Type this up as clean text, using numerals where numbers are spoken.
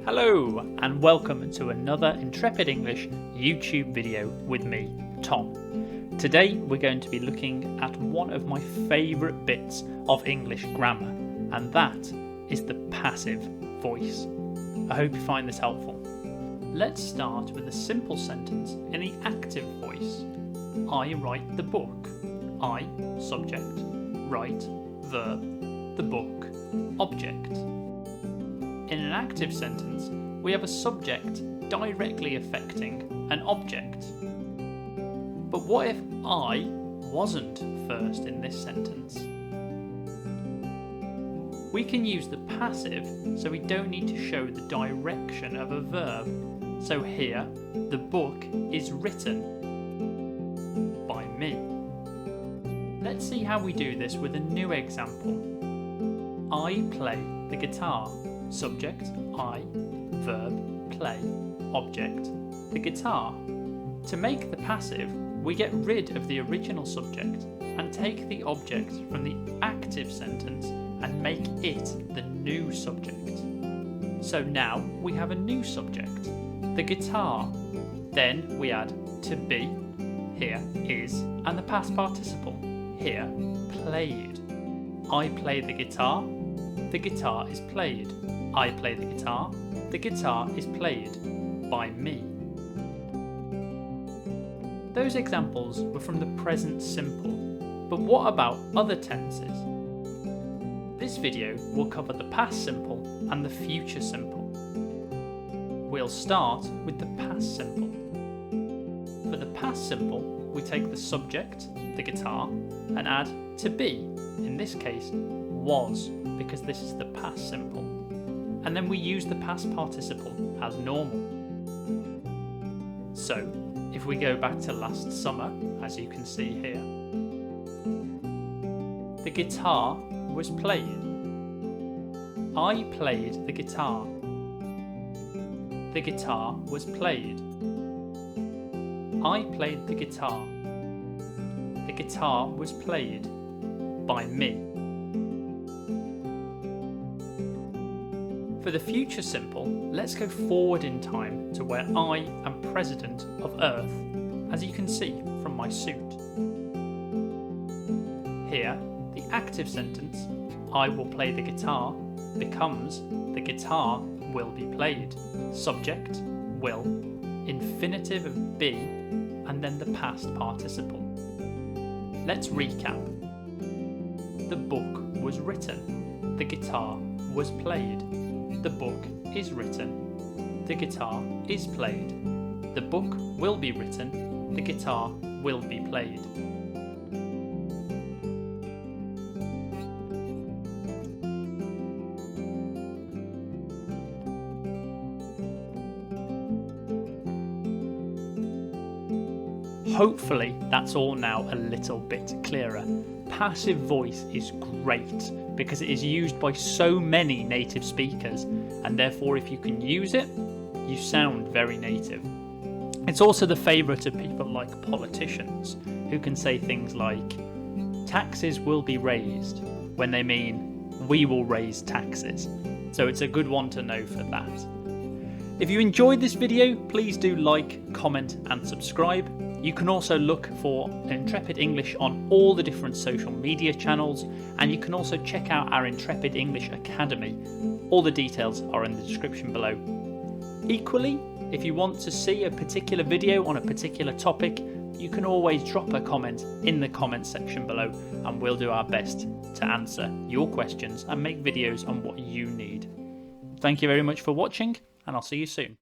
Hello and welcome to another Intrepid English YouTube video with me, Tom. Today we're going to be looking at one of my favourite bits of English grammar, and that is the passive voice. I hope you find this helpful. Let's start with a simple sentence in the active voice. I write the book. I, subject, write, verb, the book, object. In an active sentence, we have a subject directly affecting an object. But what if I wasn't first in this sentence? We can use the passive so we don't need to show the direction of a verb. So here, the book is written by me. Let's see how we do this with a new example. I play the guitar. Subject, I, verb, play, object, the guitar. To make the passive, we get rid of the original subject and take the object from the active sentence and make it the new subject. So now we have a new subject, the guitar. Then we add to be, here is, and the past participle, here, played. I play the guitar is played. I play the guitar is played by me. Those examples were from the present simple, but what about other tenses? This video will cover the past simple and the future simple. We'll start with the past simple. For the past simple, we take the subject, the guitar, and add to be, in this case, was, because this is the past simple. And then we use the past participle as normal. So, if we go back to last summer, as you can see here, the guitar was played. I played the guitar. The guitar was played. I played the guitar. The guitar was played by me. For the future simple, let's go forward in time to where I am president of Earth, as you can see from my suit. Here, the active sentence, I will play the guitar, becomes the guitar will be played. Subject, will, infinitive of be, and then the past participle. Let's recap. The book was written. The guitar was played. The book is written. The guitar is played. The book will be written. The guitar will be played. Hopefully that's all now a little bit clearer. Passive voice is great because it is used by so many native speakers, and therefore if you can use it, you sound very native. It's also the favourite of people like politicians, who can say things like, taxes will be raised, when they mean, we will raise taxes. So it's a good one to know for that. If you enjoyed this video, please do like, comment and subscribe. You can also look for Intrepid English on all the different social media channels, and you can also check out our Intrepid English Academy. All the details are in the description below. Equally, if you want to see a particular video on a particular topic, you can always drop a comment in the comment section below, and we'll do our best to answer your questions and make videos on what you need. Thank you very much for watching, and I'll see you soon.